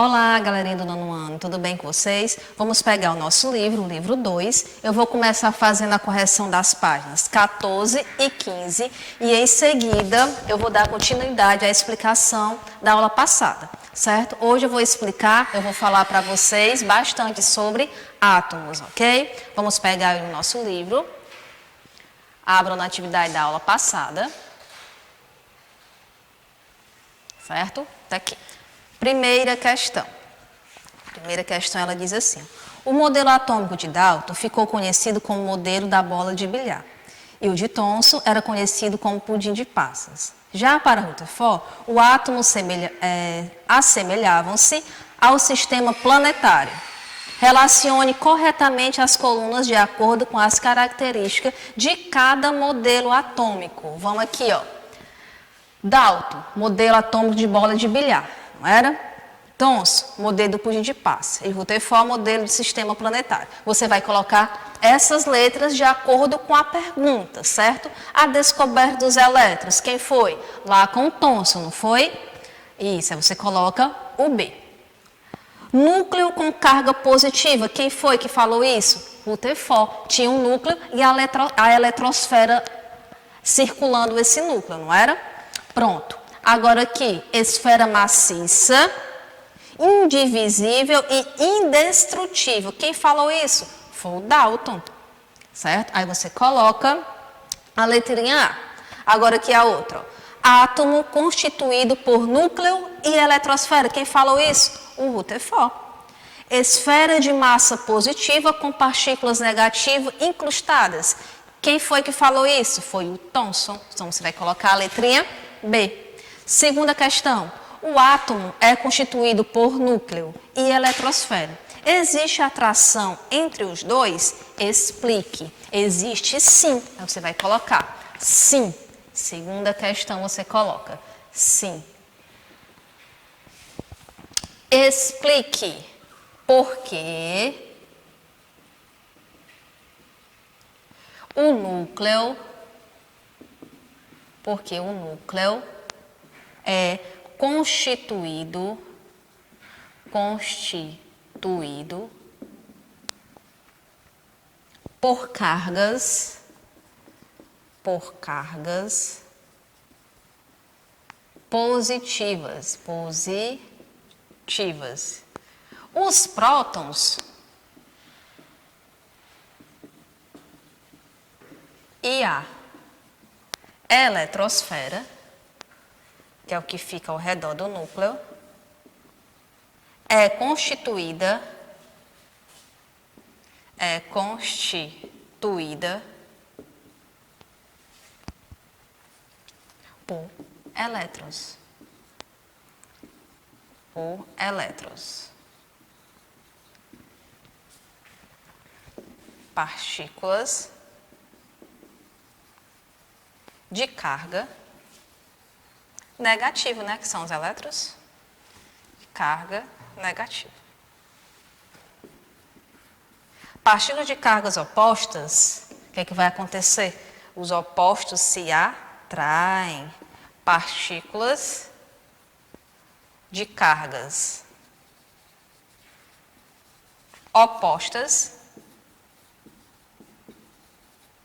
Olá, galerinha do nono ano, tudo bem com vocês? Vamos pegar o nosso livro, o livro 2. Eu vou começar fazendo a correção das páginas 14 e 15 e em seguida eu vou dar continuidade à explicação da aula passada, certo? Hoje eu vou falar para vocês bastante sobre átomos, ok? Vamos pegar o nosso livro, abram na atividade da aula passada, certo? Tá aqui. Primeira questão ela diz assim: o modelo atômico de Dalton ficou conhecido como modelo da bola de bilhar e o de Thomson era conhecido como pudim de passas. Já para Rutherford, os átomos assemelhavam-se ao sistema planetário. Relacione corretamente as colunas de acordo com as características de cada modelo atômico. Vamos aqui, ó. Dalton, modelo atômico de bola de bilhar, não era? Thomson, modelo do pudim de passa. E Rutherford, modelo de sistema planetário. Você vai colocar essas letras de acordo com a pergunta, certo? A descoberta dos elétrons, quem foi? Lá com o Thomson, não foi? Isso, aí você coloca o B. Núcleo com carga positiva, quem foi que falou isso? Rutherford. Tinha um núcleo e a eletrosfera circulando esse núcleo, não era? Pronto. Agora aqui, esfera maciça, indivisível e indestrutível. Quem falou isso? Foi o Dalton, certo? Aí você coloca a letrinha A. Agora aqui a outra. Átomo constituído por núcleo e eletrosfera. Quem falou isso? O Rutherford. Esfera de massa positiva com partículas negativas incrustadas. Quem foi que falou isso? Foi o Thomson. Então você vai colocar a letrinha B. Segunda questão. O átomo é constituído por núcleo e eletrosfera. Existe atração entre os dois? Explique. Existe sim. Então você vai colocar sim. Segunda questão você coloca sim. Explique por que o núcleo é constituído por cargas positivas. Os prótons e a eletrosfera, que é o que fica ao redor do núcleo, é constituída por elétrons. Partículas de carga negativa, né? Que são os elétrons de carga negativa. Partículas de cargas opostas, o que é que vai acontecer? Os opostos se atraem. Partículas de cargas opostas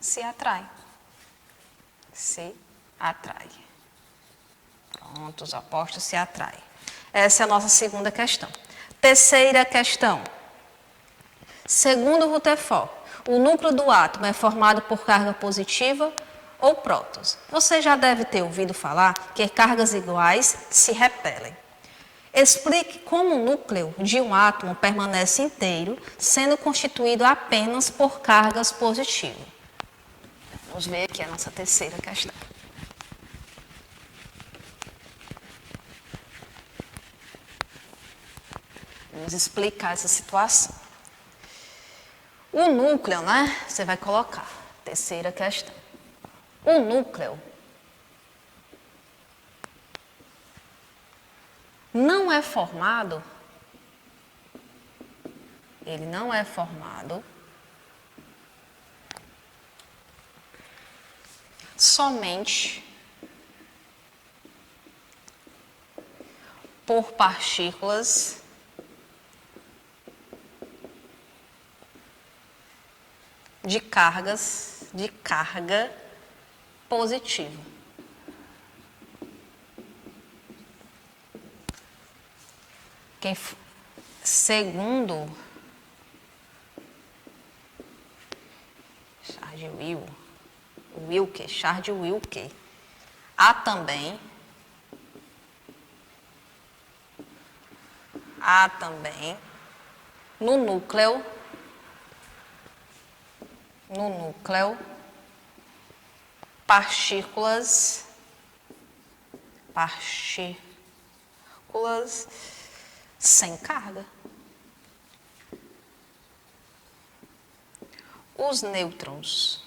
se atraem. Pronto, os opostos se atraem. Essa é a nossa segunda questão. Terceira questão. Segundo Rutherford, o núcleo do átomo é formado por carga positiva ou prótons. Você já deve ter ouvido falar que cargas iguais se repelem. Explique como o núcleo de um átomo permanece inteiro, sendo constituído apenas por cargas positivas. Vamos ver aqui a nossa terceira questão. Vamos explicar essa situação. O núcleo, né? Você vai colocar. Terceira questão. O núcleo não é formado, ele não é formado somente por partículas de carga positiva. Segundo Charles Wilke, há também no núcleo partículas sem carga. Os nêutrons.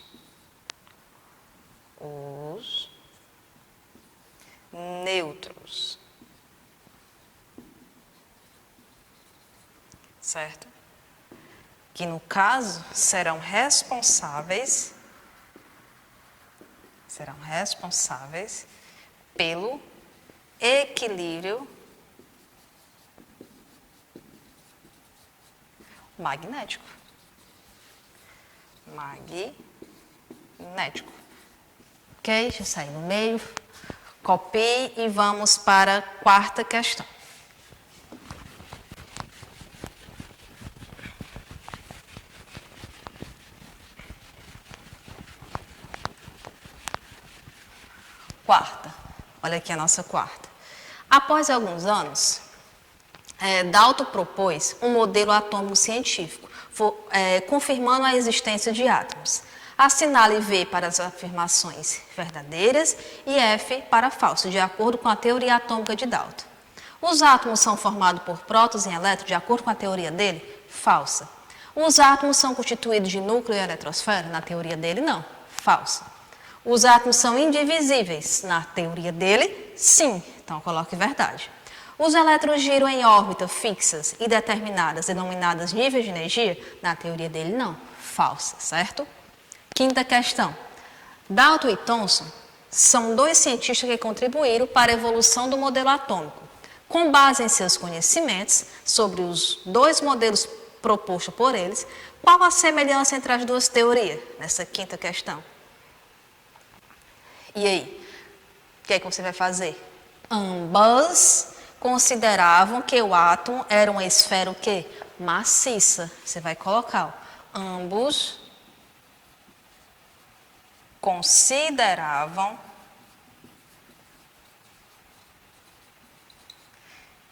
Certo? Que no caso serão responsáveis pelo equilíbrio magnético. Ok? Deixa eu sair no meio. Copie e vamos para a quarta questão. Quarta. Olha aqui a nossa quarta. Após alguns anos, Dalton propôs um modelo atômico científico, confirmando a existência de átomos. Assinale V para as afirmações verdadeiras e F para falso, de acordo com a teoria atômica de Dalton. Os átomos são formados por prótons e elétrons, de acordo com a teoria dele? Falsa. Os átomos são constituídos de núcleo e eletrosfera? Na teoria dele, não. Falsa. Os átomos são indivisíveis? Na teoria dele, sim. Então, coloque verdade. Os elétrons giram em órbitas fixas e determinadas, denominadas níveis de energia? Na teoria dele, não. Falsa, certo? Quinta questão. Dalton e Thomson são dois cientistas que contribuíram para a evolução do modelo atômico. Com base em seus conhecimentos sobre os dois modelos propostos por eles, qual a semelhança entre as duas teorias? Nessa quinta questão. E aí? O que é que você vai fazer? Ambas consideravam que o átomo era uma esfera o quê? Maciça. Você vai colocar, ó, ambos consideravam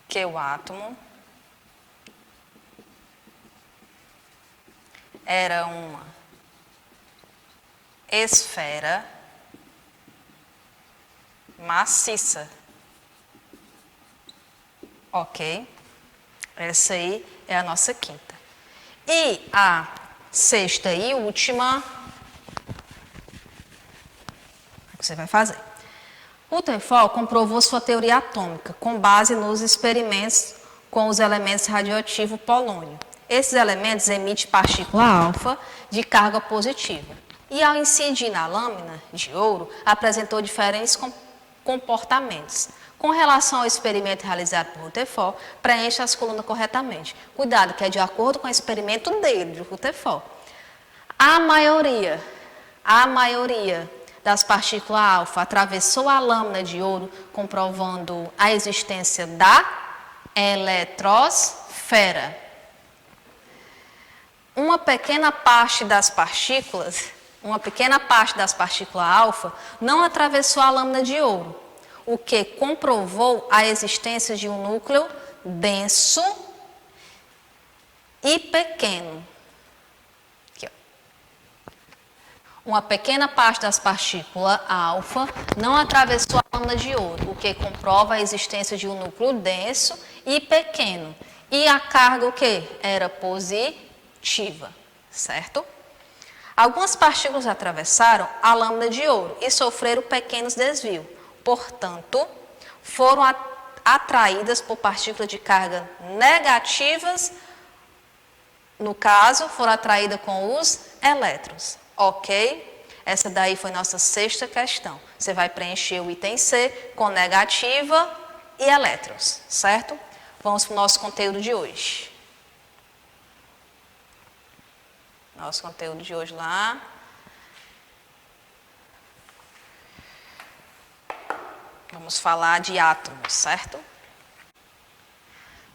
que o átomo era uma esfera maciça. Ok? Essa aí é a nossa quinta. E a sexta e última, o que você vai fazer? Rutherford comprovou sua teoria atômica com base nos experimentos com os elementos radioativos polônio. Esses elementos emitem partícula alfa de carga positiva. E ao incidir na lâmina de ouro, apresentou diferentes comportamentos. Com relação ao experimento realizado por Rutherford, preenche as colunas corretamente. Cuidado, que é de acordo com o experimento dele, de Rutherford. A maioria das partículas alfa atravessou a lâmina de ouro, comprovando a existência da eletrosfera. Uma pequena parte das partículas alfa não atravessou a lâmina de ouro, o que comprovou a existência de um núcleo denso e pequeno. Aqui, ó. Uma pequena parte das partículas alfa não atravessou a lâmina de ouro, o que comprova a existência de um núcleo denso e pequeno. E a carga o quê? Era positiva, certo? Algumas partículas atravessaram a lâmina de ouro e sofreram pequenos desvios. Portanto, foram atraídas por partículas de carga negativas. No caso, foram atraídas com os elétrons. Ok? Essa daí foi nossa sexta questão. Você vai preencher o item C com negativa e elétrons, certo? Vamos para o nosso conteúdo de hoje. Nosso conteúdo de hoje lá. Vamos falar de átomos, certo?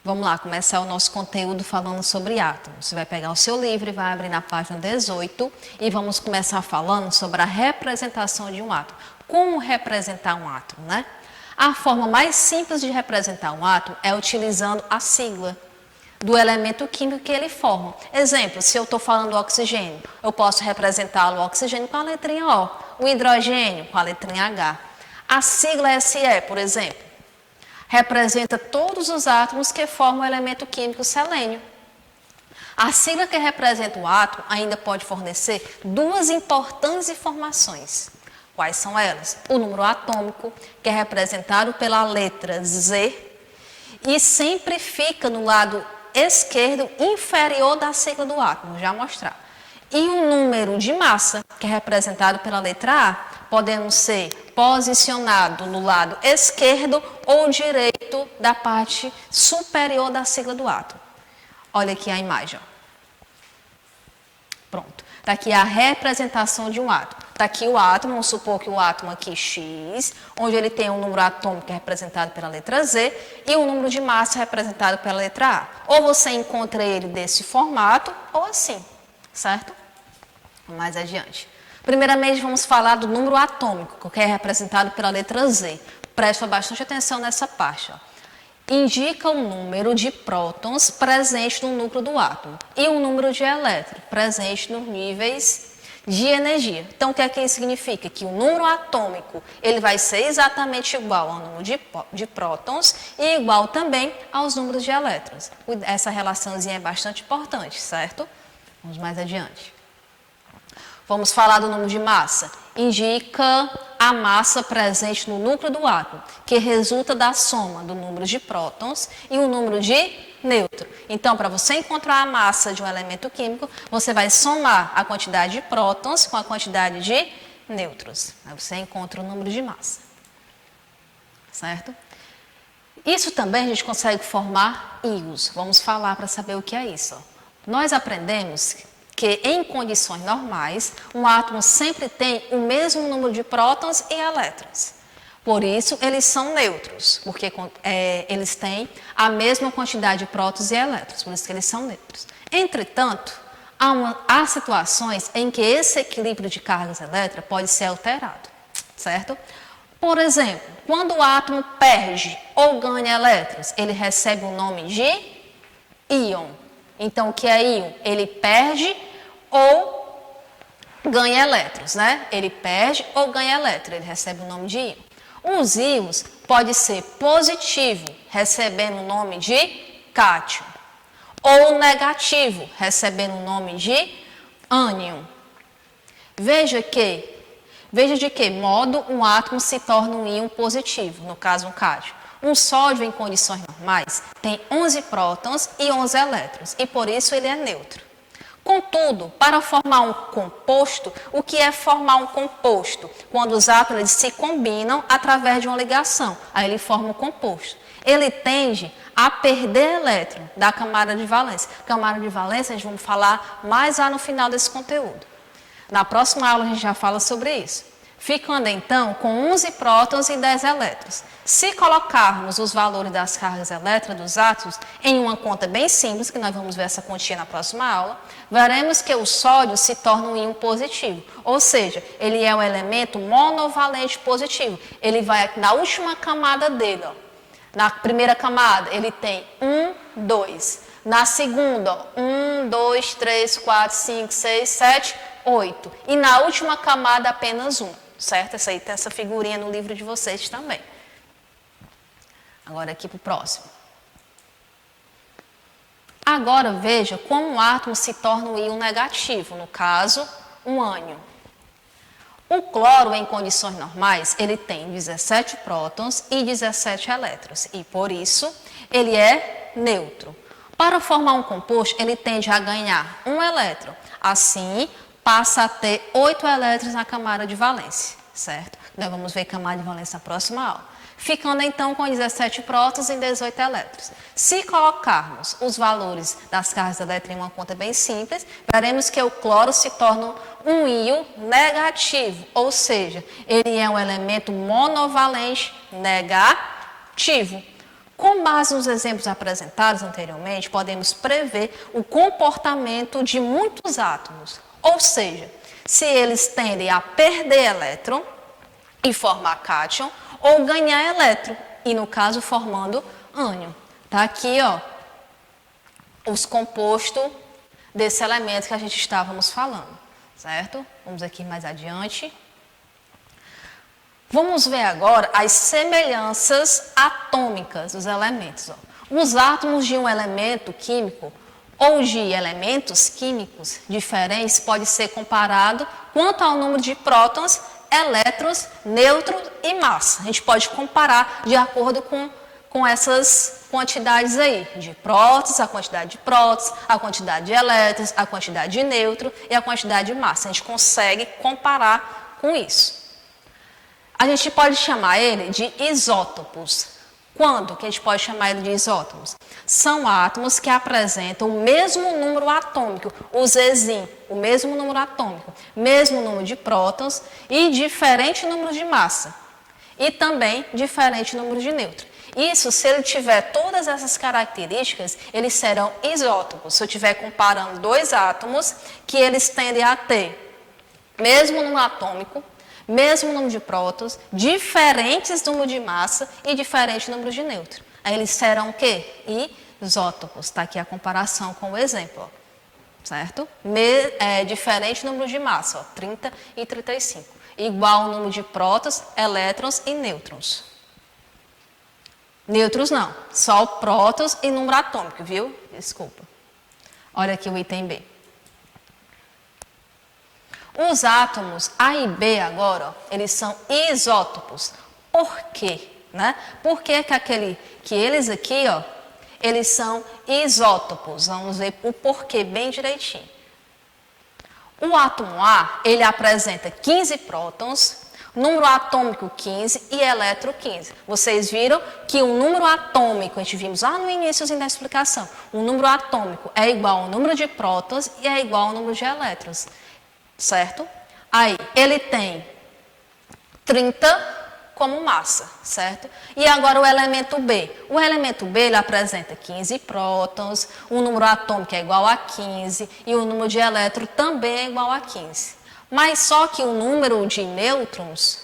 Vamos lá, começar o nosso conteúdo falando sobre átomos. Você vai pegar o seu livro e vai abrir na página 18 e vamos começar falando sobre a representação de um átomo. Como representar um átomo, né? A forma mais simples de representar um átomo é utilizando a sigla do elemento químico que ele forma. Exemplo, se eu estou falando do oxigênio, eu posso representá-lo o oxigênio com a letrinha O, o hidrogênio com a letrinha H. A sigla SE, por exemplo, representa todos os átomos que formam o elemento químico selênio. A sigla que representa o átomo ainda pode fornecer duas importantes informações. Quais são elas? O número atômico, que é representado pela letra Z, e sempre fica no lado esquerdo inferior da sigla do átomo, vou já mostrar. E o número de massa, que é representado pela letra A, podendo ser posicionado no lado esquerdo ou direito da parte superior da sigla do átomo. Olha aqui a imagem. Ó. Pronto. Está aqui a representação de um átomo. Está aqui o átomo, vamos supor que o átomo aqui X, onde ele tem um número atômico que é representado pela letra Z e um número de massa representado pela letra A. Ou você encontra ele desse formato ou assim, certo? Mais adiante. Primeiramente, vamos falar do número atômico, que é representado pela letra Z. Presta bastante atenção nessa parte. Ó. Indica o número de prótons presente no núcleo do átomo e o número de elétrons presente nos níveis de energia. Então, o que é que isso significa? Que o número atômico ele vai ser exatamente igual ao número de prótons e igual também aos números de elétrons. Essa relaçãozinha é bastante importante, certo? Vamos mais adiante. Vamos falar do número de massa. Indica a massa presente no núcleo do átomo, que resulta da soma do número de prótons e o número de nêutrons. Então, para você encontrar a massa de um elemento químico, você vai somar a quantidade de prótons com a quantidade de nêutrons. Aí você encontra o número de massa. Certo? Isso também a gente consegue formar íons. Vamos falar para saber o que é isso. Ó. Nós aprendemos que em condições normais, um átomo sempre tem o mesmo número de prótons e elétrons. Por isso, eles são neutros, porque eles têm a mesma quantidade de prótons e elétrons, por isso que eles são neutros. Entretanto, há situações em que esse equilíbrio de cargas elétricas pode ser alterado, certo? Por exemplo, quando o átomo perde ou ganha elétrons, ele recebe o nome de íon. Então, o que é íon? Ele perde ou ganha elétrons, né? Ele perde ou ganha elétrons, ele recebe o nome de íon. Os íons podem ser positivo, recebendo o nome de cátion, ou negativo, recebendo o nome de ânion. Veja de que modo um átomo se torna um íon positivo, no caso um cátion. Um sódio em condições normais tem 11 prótons e 11 elétrons, e por isso ele é neutro. Contudo, para formar um composto, o que é formar um composto? Quando os átomos se combinam através de uma ligação, aí ele forma um composto. Ele tende a perder elétron da camada de valência. Camada de valência a gente vai falar mais lá no final desse conteúdo. Na próxima aula a gente já fala sobre isso. Ficando então com 11 prótons e 10 elétrons. Se colocarmos os valores das cargas elétricas dos átomos em uma conta bem simples, que nós vamos ver essa continha na próxima aula, veremos que o sódio se torna um íon positivo, ou seja, ele é um elemento monovalente positivo. Ele vai na última camada dele, ó. Na primeira camada ele tem 1, 2. Na segunda, 1, 2, 3, 4, 5, 6, 7, 8. E na última camada apenas 1. Certo? Essa aí tem essa figurinha no livro de vocês também. Agora aqui para o próximo. Agora veja como um átomo se torna um íon negativo, no caso, um ânion. O cloro, em condições normais, ele tem 17 prótons e 17 elétrons, e por isso ele é neutro. Para formar um composto, ele tende a ganhar um elétron. Assim, passa a ter 8 elétrons na camada de valência, certo? Nós vamos ver camada de valência na próxima aula. ficando então com 17 prótons e 18 elétrons. Se colocarmos os valores das cargas elétricas em uma conta bem simples, veremos que o cloro se torna um íon negativo, ou seja, ele é um elemento monovalente negativo. Com base nos exemplos apresentados anteriormente, podemos prever o comportamento de muitos átomos, ou seja, se eles tendem a perder elétron e formar cátion, ou ganhar elétron, e no caso formando ânion. Está aqui, ó, os compostos desse elemento que a gente estávamos falando, certo? Vamos aqui mais adiante. Vamos ver agora as semelhanças atômicas dos elementos. Ó. Os átomos de um elemento químico ou de elementos químicos diferentes pode ser comparado quanto ao número de prótons, elétrons, nêutrons e massa. A gente pode comparar de acordo com essas quantidades aí, de prótons, a quantidade de prótons, a quantidade de elétrons, a quantidade de nêutrons e a quantidade de massa. A gente consegue comparar com isso. A gente pode chamar ele de isótopos. Quando que a gente pode chamar ele de isótopos? São átomos que apresentam o mesmo número atômico, o Zzinho, o mesmo número atômico, mesmo número de prótons e diferente número de massa. E também diferente número de nêutrons. Isso, se ele tiver todas essas características, eles serão isótopos. Se eu estiver comparando dois átomos que eles tendem a ter mesmo número atômico, mesmo número de prótons, diferentes número de massa e diferente número de nêutrons. Aí eles serão o quê? Isótopos. Está aqui a comparação com o exemplo, ó. Certo? Diferente número de massa, ó, 30 e 35. Igual o número de prótons, elétrons e nêutrons. Nêutrons não, só prótons e número atômico, viu? Desculpa. Olha aqui o item B. Os átomos A e B agora, ó, eles são isótopos. Por quê? Né? Por que que eles aqui, ó, eles são isótopos? Vamos ver o porquê bem direitinho. O átomo A, ele apresenta 15 prótons, número atômico 15 e elétron 15. Vocês viram que o número atômico, a gente vimos lá no início da explicação, o número atômico é igual ao número de prótons e é igual ao número de elétrons. Certo? Aí, ele tem 30 como massa, certo? E agora o elemento B. O elemento B, ele apresenta 15 prótons, o número atômico é igual a 15 e o número de elétron também é igual a 15. Mas só que o número de nêutrons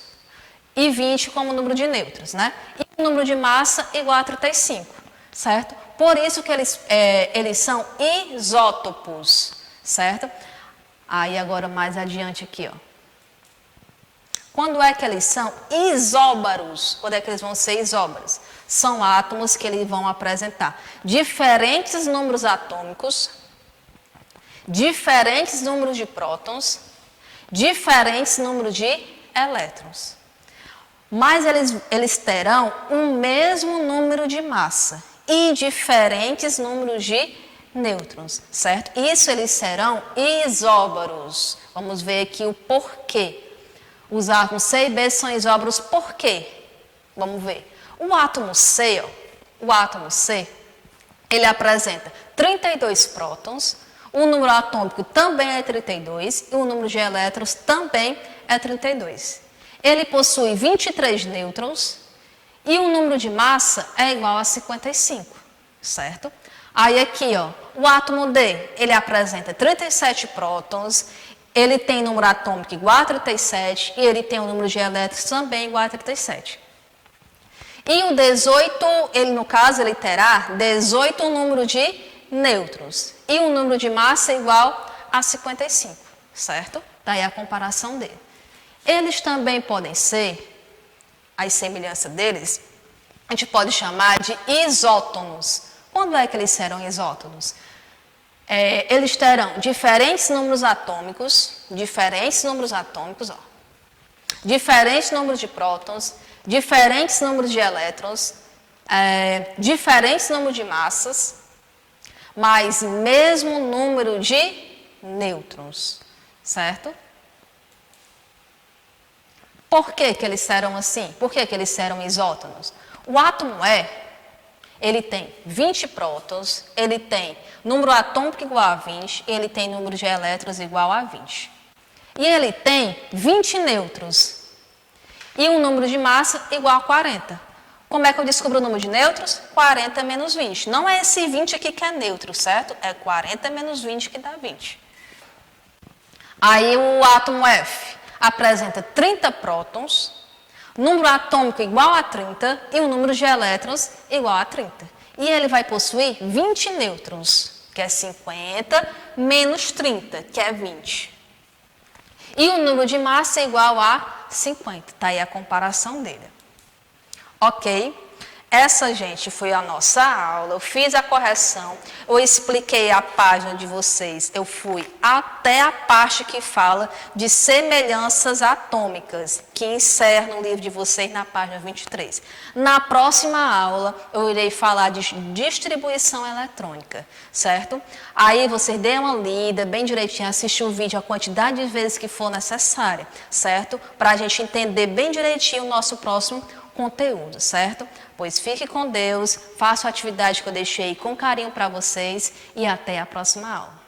e 20 como número de nêutrons, né? E o número de massa igual a 35, certo? Por isso que eles são isótopos, certo? Aí agora mais adiante aqui, ó. Quando é que eles são isóbaros? Quando é que eles vão ser isóbaros? São átomos que eles vão apresentar diferentes números atômicos, diferentes números de prótons, diferentes números de elétrons. Mas eles terão o mesmo número de massa e diferentes números de nêutrons, certo? Isso eles serão isóbaros. Vamos ver aqui o porquê. Os átomos C e B são isóbaros por quê? Vamos ver. O átomo C, ele apresenta 32 prótons, o número atômico também é 32 e o número de elétrons também é 32. Ele possui 23 nêutrons e o número de massa é igual a 55, certo? Aí aqui, ó, o átomo D, ele apresenta 37 prótons, ele tem número atômico igual a 37 e ele tem o número de elétrons também igual a 37. E o 18, ele no caso, ele terá 18 número de nêutrons e o número de massa igual a 55, certo? Daí a comparação dele. Eles também podem ser, a semelhança deles, a gente pode chamar de isótonos. Quando é que eles serão isótonos? Eles terão diferentes números atômicos, ó, diferentes números de prótons, diferentes números de elétrons, diferentes números de massas, mas mesmo número de nêutrons, certo? Por que que eles serão assim? Por que que eles serão isótonos? O átomo ele tem 20 prótons, ele tem número atômico igual a 20, ele tem número de elétrons igual a 20. E ele tem 20 nêutrons e um número de massa igual a 40. Como é que eu descubro o número de nêutrons? 40 menos 20. Não é esse 20 aqui que é neutro, certo? É 40 menos 20 que dá 20. Aí o átomo F apresenta 30 prótons, número atômico igual a 30 e o número de elétrons igual a 30. E ele vai possuir 20 nêutrons, que é 50, menos 30, que é 20. E o número de massa é igual a 50. Está aí a comparação dele. Ok? Essa, gente, foi a nossa aula. Eu fiz a correção, eu expliquei a página de vocês, eu fui até a parte que fala de semelhanças atômicas, que encerra no livro de vocês na página 23. Na próxima aula, eu irei falar de distribuição eletrônica, certo? Aí vocês dêem uma lida bem direitinho, assistir o vídeo a quantidade de vezes que for necessária, certo? Para a gente entender bem direitinho o nosso próximo conteúdo, certo? Pois fique com Deus, faça a atividade que eu deixei com carinho para vocês e até a próxima aula.